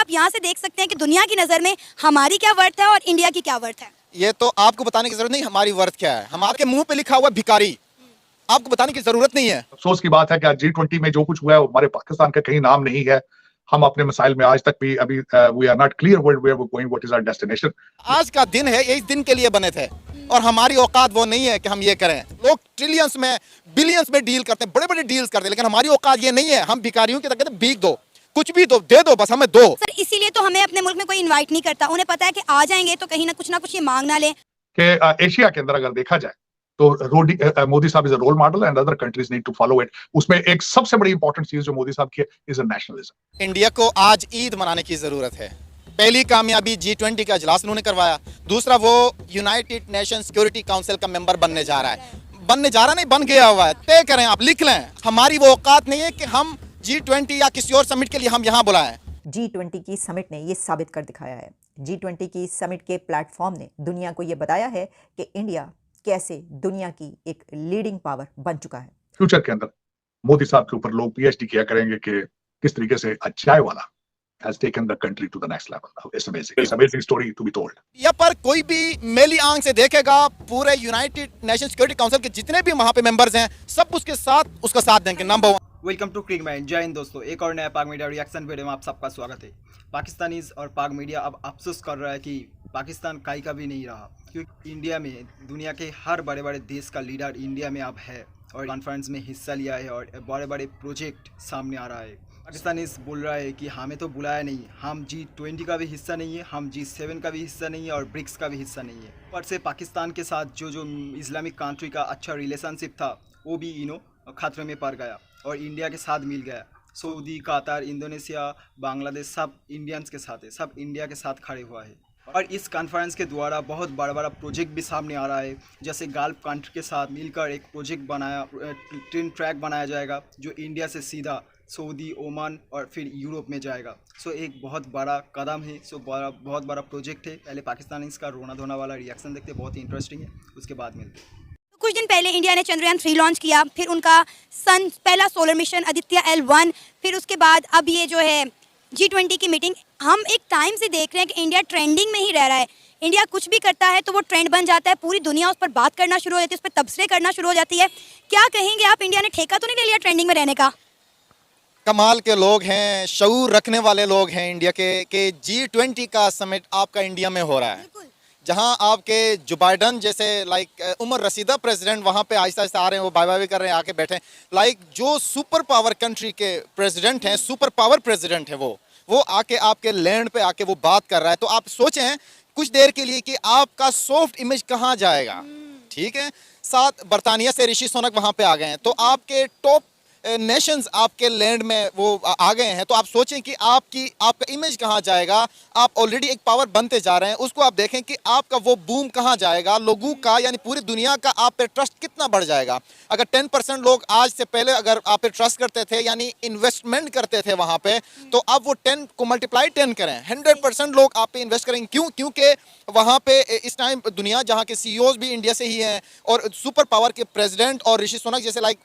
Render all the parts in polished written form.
आप यहाँ से देख सकते हैं कि दुनिया की नज़र में हमारी क्या वर्थ है और इंडिया की क्या वर्थ है। ये तो आपको बताने की जरूरत नहीं हमारी वर्थ क्या है, हमारे मुंह पे लिखा हुआ भिखारी, आपको बताने की जरूरत नहीं है। अफसोस की बात है कि आज G20 में जो कुछ हुआ है हमारे पाकिस्तान का कहीं नाम नहीं है। हम अपने मसाइल में आज तक भी अभी we are not clear where we are going, what is our destination. आज का दिन है, ये इस दिन के लिए बने थे और हमारी औकात वो नहीं है कि हम ये करें। लोग ट्रिलियंस में बिलियंस में डील करते हैं, बड़े बड़े डील्स करते हैं, लेकिन हमारी औकात ये नहीं है। हम भिखारियों की तरह कहते हैं भीख दो, कुछ भी दो, दे दो, बस हमें दो। सर इसीलिए तो हमें अपने मुल्क में कोई इनवाइट नहीं करता, उन्हें पता है कि आ जाएंगे तो कहीं ना कुछ ये मांग ना लें। कि एशिया के अंदर अगर देखा जाए तो मोदी साहब is a role model and other countries need to follow it. उसमें एक सबसे बड़ी इंपॉर्टेंट चीज जो मोदी साहब की है इज अ नेशनलिज्म। इंडिया को आज ईद मनाने की जरूरत है। पहली कामयाबी G20 का इजलास उन्होंने करवाया, दूसरा वो यूनाइटेड नेशन सिक्योरिटी काउंसिल का मेंबर बनने जा रहा है। बनने जा रहा नहीं, बन गया हुआ है। तय करें, आप लिख लें। हमारी वो औकात नहीं है कि हम G20 या किसी और समिट के लिए हम यहाँ बुलाएं। G20 की समिट ने ये साबित कर दिखाया है। G20 की समिट के प्लेटफॉर्म ने दुनिया को ये बताया है कि इंडिया कैसे दुनिया की एक लीडिंग पावर बन चुका है। फ्यूचर के अंदर मोदी साहब के ऊपर लोग PhD किया करेंगे कि किस तरीके से a चाय वाला has taken the country to the next level. It's amazing. It's an amazing story to be told. या पर कोई भी मेली आंख से देखेगा, पूरे यूनाइटेड नेशन सिक्योरिटी काउंसिल के जितने भी वहां पे मेंबर्स हैं, सब उसके साथ उसका साथ देंगे। Number 1। Welcome to crick mind. जय हिंद दोस्तों, एक और नया पाक मीडिया रिएक्शन वीडियो में आप सबका स्वागत है। पाकिस्तानीज और पाक मीडिया अब अफसोस कर रहा है कि पाकिस्तान काई का भी नहीं रहा, क्योंकि इंडिया में दुनिया के हर बड़े बड़े देश का लीडर इंडिया में अब है और कॉन्फ्रेंस में हिस्सा लिया है और बड़े बड़े प्रोजेक्ट सामने आ रहा है। पाकिस्तानीज बोल रहा है कि हमें तो बुलाया नहीं, हम G20 का भी हिस्सा नहीं है, हम G7 का भी हिस्सा नहीं है और ब्रिक्स का भी हिस्सा नहीं है। पर से पाकिस्तान के साथ जो इस्लामिक कंट्री का अच्छा रिलेशनशिप था वो भी खतरे में पड़ गया और इंडिया के साथ मिल गया। सऊदी, कतर, इंडोनेशिया, बांग्लादेश सब इंडियंस के साथ है, सब इंडिया के साथ खड़े हुआ है। और इस कॉन्फ्रेंस के द्वारा बहुत बड़ा बड़ा प्रोजेक्ट भी सामने आ रहा है, जैसे गल्फ कंट्री के साथ मिलकर एक प्रोजेक्ट बनाया, ट्रेन ट्रैक बनाया जाएगा जो इंडिया से सीधा सऊदी, ओमान और फिर यूरोप में जाएगा। सो एक बहुत बड़ा कदम है, बहुत बड़ा प्रोजेक्ट है। पहले पाकिस्तान इसका रोना धोना वाला रिएक्शन देखते, बहुत ही इंटरेस्टिंग है, उसके बाद मिलते हैं। कुछ दिन पहले इंडिया ने चंद्रयान 3 लॉन्च किया, फिर उनका पहला सोलर मिशन आदित्य L1, फिर उसके बाद अब ये जो है G20 की मीटिंग। हम एक टाइम से देख रहे हैं कि इंडिया ट्रेंडिंग में ही रह रहा है। इंडिया कुछ भी करता है तो वो ट्रेंड बन जाता है, पूरी दुनिया उस पर बात करना शुरू हो जाती है, उस पर तबसरे करना शुरू हो जाती है। क्या कहेंगे आप, इंडिया ने ठेका तो नहीं ले लिया ट्रेंडिंग में रहने का? कमाल के लोग हैं, शऊर रखने वाले लोग हैं इंडिया के G20 का समिट आपका इंडिया में हो रहा है, जहां आपके जो बाइडन जैसे उमर रसीदा प्रेसिडेंट वहां पे आहिस्ता आहिस्ता आ रहे हैं, वो बाय बाय कर रहे हैं, आके बैठे। जो सुपर पावर कंट्री के प्रेसिडेंट हैं, सुपर पावर प्रेसिडेंट है, वो आके आपके लैंड पे आके वो बात कर रहा है। तो आप सोचें कुछ देर के लिए कि आपका सॉफ्ट इमेज कहाँ जाएगा। ठीक है, साथ बर्तानिया से ऋषि सुनक वहां पे आ गए हैं, तो आपके टॉप नेशंस आपके लैंड में वो आ गए हैं। तो आप सोचें कि आपका इमेज कहाँ जाएगा। आप ऑलरेडी एक पावर बनते जा रहे हैं, उसको आप देखें कि आपका वो बूम कहाँ जाएगा। लोगों का यानी पूरी दुनिया का आप पे ट्रस्ट कितना बढ़ जाएगा। अगर 10% लोग आज से पहले अगर आप पे ट्रस्ट करते थे, यानी इन्वेस्टमेंट करते थे वहाँ पे, तो अब वो 10 को मल्टीप्लाई 10 करें, 100% लोग आप पे इन्वेस्ट करेंगे। क्यों? क्योंकि वहाँ पे इस टाइम दुनिया जहाँ के CEOs भी इंडिया से ही हैं और सुपर पावर के प्रेसिडेंट और ऋषि सुनक जैसे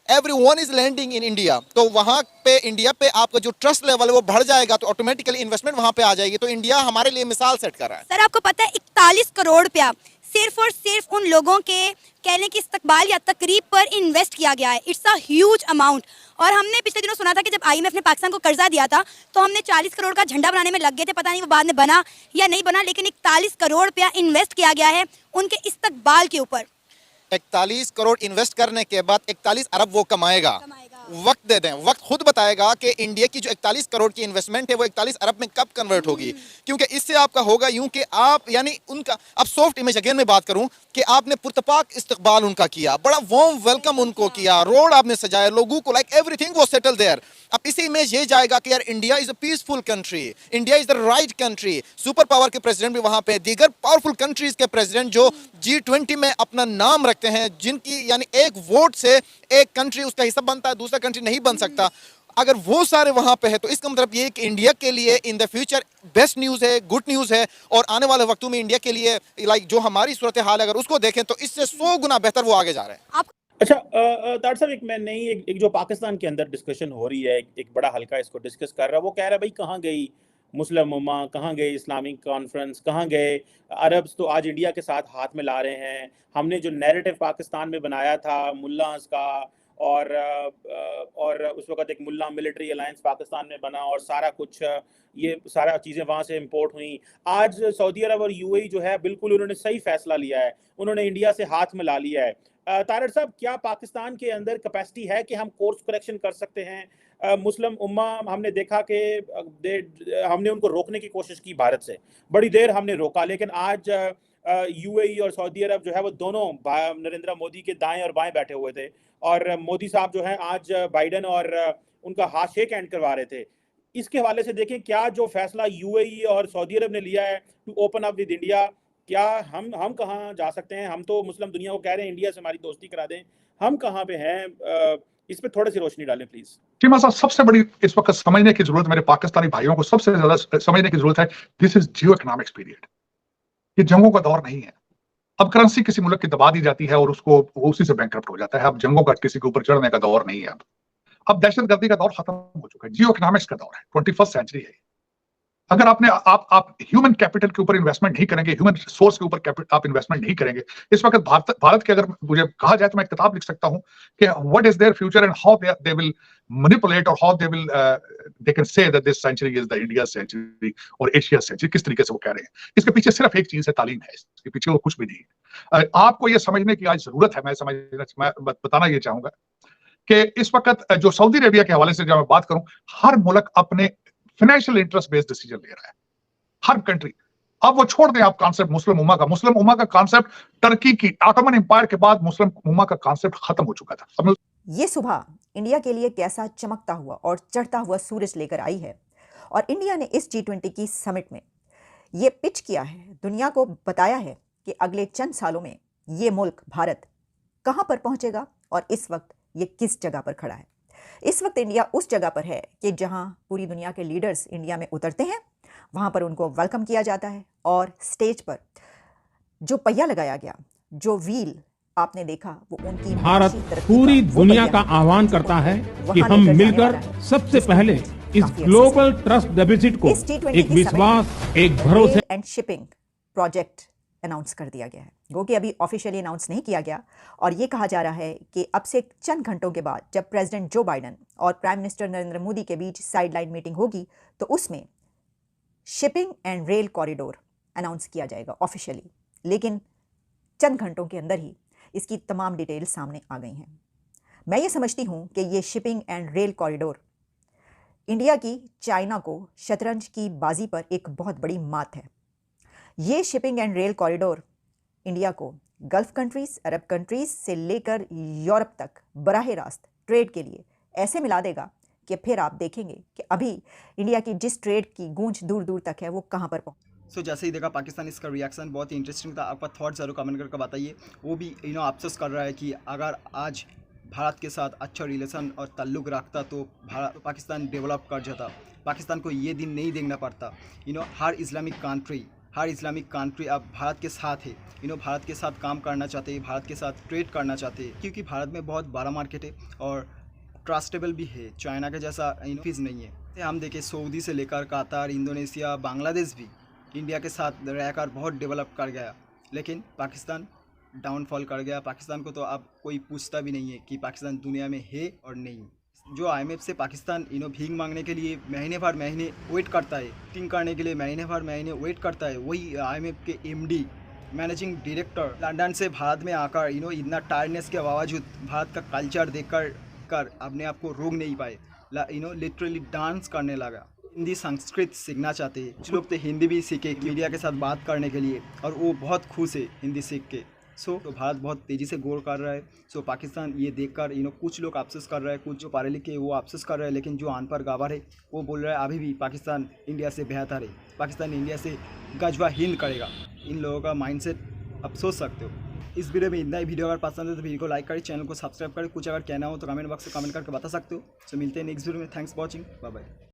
everyone is landing in India। तो वहाँ पे इंडिया पे आपका जो ट्रस्ट लेवल है वो बढ़ जाएगा, तो ऑटोमेटिकली इन्वेस्टमेंट वहाँ पे आ जाएगी। तो इंडिया हमारे लिए मिसाल सेट कर रहा है। सर आपको पता है 41 करोड़ रुपया सिर्फ और सिर्फ उन लोगों के कहने की इस्तकबाल या तकरीब पर इन्वेस्ट किया गया है। It's a huge amount. और हमने पिछले दिनों सुना था कि जब IMF ने पाकिस्तान को कर्जा दिया था तो हमने 40 करोड़ का झंडा बनाने में लग गए थे, पता नहीं वो बाद में बना या नहीं बना, लेकिन 41 करोड़ रुपया इन्वेस्ट किया गया है उनके इस्तकबाल के ऊपर। 41 करोड़ इन्वेस्ट करने के बाद 41 अरब वो कमाएगा। वक्त दे दें, वक्त खुद बताएगा कि इंडिया की जो 41 करोड़ की इन्वेस्टमेंट है वो 41 अरब में कब कन्वर्ट होगी। क्योंकि इससे आपका होगा यूं कि आप यानी उनका अब सॉफ्ट इमेज अगेन मैं बात करूं कि आपने पुरतपाक इस्तकबाल उनका किया, बड़ा वार्म वेलकम उनको किया, रोड आपने सजाया, लोगों को एवरीथिंग वो सेटल देयर। अब इसी इमेज ये जाएगा कि यार India is a peaceful country, India is the right country. Super power के प्रेसिडेंट भी वहां पे, दीगर पावरफुल कंट्रीज के प्रेसिडेंट जो G20 में अपना नाम रखते हैं, जिनकी यानी एक वोट से एक कंट्री उसका हिस्सा बनता है, दूसरा कंट्री नहीं बन सकता। अगर वो सारे वहां पे है तो इसका मतलब ये कि इंडिया के लिए in the future best news है, गुड न्यूज़ है। और आने वाले वक्तों में इंडिया के लिए जो हमारी सूरत हाल अगर उसको देखें तो इससे 100 गुना बेहतर वो आगे जा रहे हैं। अच्छा तार साहब, एक मैं नई एक जो पाकिस्तान के अंदर डिस्कशन हो रही है, एक बड़ा हल्का इसको डिस्कस कर रहा है, वो कह रहा है भाई कहाँ गई मुस्लिम उम्मा, कहाँ गए इस्लामिक कॉन्फ्रेंस, कहाँ गए अरब्स, तो आज इंडिया के साथ हाथ मिला रहे हैं। हमने जो नैरेटिव पाकिस्तान में बनाया था मुल्लास का, और उस वक़्त एक मुल्ला मिलिट्री अलायंस पाकिस्तान में बना, और सारा कुछ ये सारा चीज़ें वहाँ से इम्पोर्ट हुई। आज सऊदी अरब और यूएई जो है बिल्कुल उन्होंने सही फ़ैसला लिया है, उन्होंने इंडिया से हाथ मिला लिया है। तारड़ साहब, क्या पाकिस्तान के अंदर कैपेसिटी है कि हम कोर्स करेक्शन कर सकते हैं? मुस्लिम उम्मा हमने देखा कि हमने उनको रोकने की कोशिश की भारत से, बड़ी देर हमने रोका, लेकिन आज यूएई और सऊदी अरब जो है वो दोनों नरेंद्र मोदी के दाएं और बाएं बैठे हुए थे, और मोदी साहब जो हैं आज बाइडन और उनका हाथ शेक हैंड करवा रहे थे। इसके हवाले से देखें, क्या जो फैसला यूएई और सऊदी अरब ने लिया है to open up with India, क्या हम कहाँ जा सकते हैं? हम तो मुस्लिम दुनिया को कह रहे हैं इंडिया से हमारी दोस्ती करा दें, हम कहाँ पे हैं? इस पे थोड़ी सी रोशनी डालें प्लीज। चीमा साहब, सबसे बड़ी इस वक्त समझने की जरूरत, मेरे पाकिस्तानी भाइयों को सबसे ज्यादा समझने की जरूरत है, this is Jio economics period. ये जंगों का दौर नहीं है। अब करेंसी किसी मुल्क की दबा दी जाती है और उसको उसी से बैंकरप्ट हो जाता है। अब जंगों का किसी के ऊपर चढ़ने का दौर नहीं है। अब दहशतगर्दी का दौर खत्म हो चुका है, जियो इकोनॉमिक्स का दौर है, 21st सेंचुरी है। अगर आप ह्यूमन कैपिटल के ऊपर इन्वेस्टमेंट नहीं करेंगे, ह्यूमन रिसोर्स के ऊपर आप इन्वेस्टमेंट नहीं करेंगे, इस वक्त भारत के, अगर मुझे कहा जाए तो मैं एक किताब लिख सकता हूं कि what is their future and how they will manipulate, और how they can say that this century is the India century और एशिया सेंचुरी, किस तरीके से वो कह रहे हैं। इसके पीछे सिर्फ एक चीज है, तालीम है, इसके पीछे और कुछ भी नहीं। आपको ये समझने की आज जरूरत है। मैं बताना ये चाहूंगा कि इस वक्त जो सऊदी अरेबिया के हवाले से जब मैं बात करूं, हर मुल्क अपने फाइनेंशियल इंटरेस्ट बेस्ड डिसीजन ले रहा है, हर कंट्री। अब वो छोड़ दें आप कॉन्सेप्ट मुस्लिम उम्मा का कॉन्सेप्ट टर्की की ऑटोमन एम्पायर के बाद मुस्लिम उम्मा का कॉन्सेप्ट खत्म हो चुका था। ये सुबह इंडिया के लिए कैसा चमकता हुआ और चढ़ता हुआ सूरज लेकर आई है, और इंडिया ने इस G20 की समिट में ये पिच किया है, दुनिया को बताया है कि अगले चंद सालों में ये मुल्क भारत कहाँ पर पहुँचेगा और इस वक्त ये किस जगह पर खड़ा है। इस वक्त इंडिया उस जगह पर है कि जहाँ पूरी दुनिया के लीडर्स इंडिया में उतरते हैं, वहाँ पर उनको वेलकम किया जाता है, और स्टेज पर जो पहिया लगाया गया, जो व्हील आपने देखा, वो उनकी भारत माशी तरक्की पूरी का वो दुनिया पहिया का आह्वान करता है कि वहाँ हम लेकर जाने मिलकर वाला है, सबसे जिसमें पहले हमें इस काफी ग्लोबल ट्रस्ट डेफिसिट को इस G20 एक की विश्वास, एक भरोसे rail and shipping project announce कर दिया गया है, वो कि अभी ऑफिशियली अनाउंस नहीं किया गया। और ये कहा जा रहा है कि अब से चंद घंटों के बाद जब प्रेसिडेंट जो बाइडन और प्राइम मिनिस्टर नरेंद्र मोदी के बीच साइडलाइन मीटिंग होगी, तो उसमें shipping and rail corridor announce किया जाएगा ऑफिशियली। लेकिन चंद घंटों के अंदर ही इसकी तमाम डिटेल सामने आ गई हैं। मैं ये समझती हूँ कि ये shipping and rail corridor India की चाइना को शतरंज की बाजी पर एक बहुत बड़ी मात है। ये shipping and rail corridor India को गल्फ कंट्रीज, अरब कंट्रीज से लेकर यूरोप तक बराह रास्त ट्रेड के लिए ऐसे मिला देगा कि फिर आप देखेंगे कि अभी इंडिया की जिस ट्रेड की गूंज दूर दूर तक है, वो कहाँ पर पहुँच। सो जैसे ही देखा पाकिस्तान, इसका रिएक्शन बहुत ही इंटरेस्टिंग था। आपका थॉट जरूर कमेंट करके बताइए। वो भी अफसोस कर रहा है कि अगर आज भारत के साथ अच्छा रिलेशन और ताल्लुक़ रखता तो पाकिस्तान डेवलप कर जाता। पाकिस्तान को ये दिन नहीं देखना पड़ता। हर इस्लामिक कंट्री अब भारत के साथ है। भारत के साथ काम करना चाहते हैं, भारत के साथ ट्रेड करना चाहते हैं, क्योंकि भारत में बहुत बड़ा मार्केट है और ट्रस्टेबल भी है। चाइना के जैसा फीस नहीं है। हम देखें सऊदी से लेकर कतार, इंडोनेशिया, बांग्लादेश भी इंडिया के साथ रहकर बहुत डेवलप कर गया, लेकिन पाकिस्तान डाउनफॉल कर गया। पाकिस्तान को तो अब कोई पूछता भी नहीं है कि पाकिस्तान दुनिया में है और नहीं। जो IMF से पाकिस्तान भीख मांगने के लिए महीने भर महीने वेट करता है, मीटिंग करने के लिए महीने भर महीने वेट करता है, वही IMF के MD मैनेजिंग डायरेक्टर लंदन से भारत में आकर इतना टायर्डनेस के बावजूद भारत का कल्चर देखकर अपने आप को रोक नहीं पाए। लिटरली डांस करने लगा। हिंदी संस्कृत सीखना चाहते हैं। कुछ लोग तो हिंदी भी सीखे मीडिया के साथ बात करने के लिए, और वो बहुत खुश है हिंदी सीख के। तो भारत बहुत तेज़ी से ग्रो कर रहा है। पाकिस्तान ये देखकर कुछ लोग अफसोस कर रहे हैं, कुछ जो पढ़े लिखे वो अफसोस कर रहे हैं, लेकिन जो अनपढ़ गवार है वो बोल रहा है अभी भी पाकिस्तान इंडिया से बेहतर है, पाकिस्तान इंडिया से गजवा हिंद करेगा। इन लोगों का माइंडसेट आप सोच सकते हो। इस वीडियो में इतना ही। वीडियो अगर पसंद है तो वीडियो को लाइक करें, चैनल को सब्सक्राइब करें। कुछ अगर कहना हो तो कमेंट बॉक्स में कमेंट करके बता सकते हो। मिलते हैं नेक्स्ट वीडियो में। Thanks for watching. Bye bye.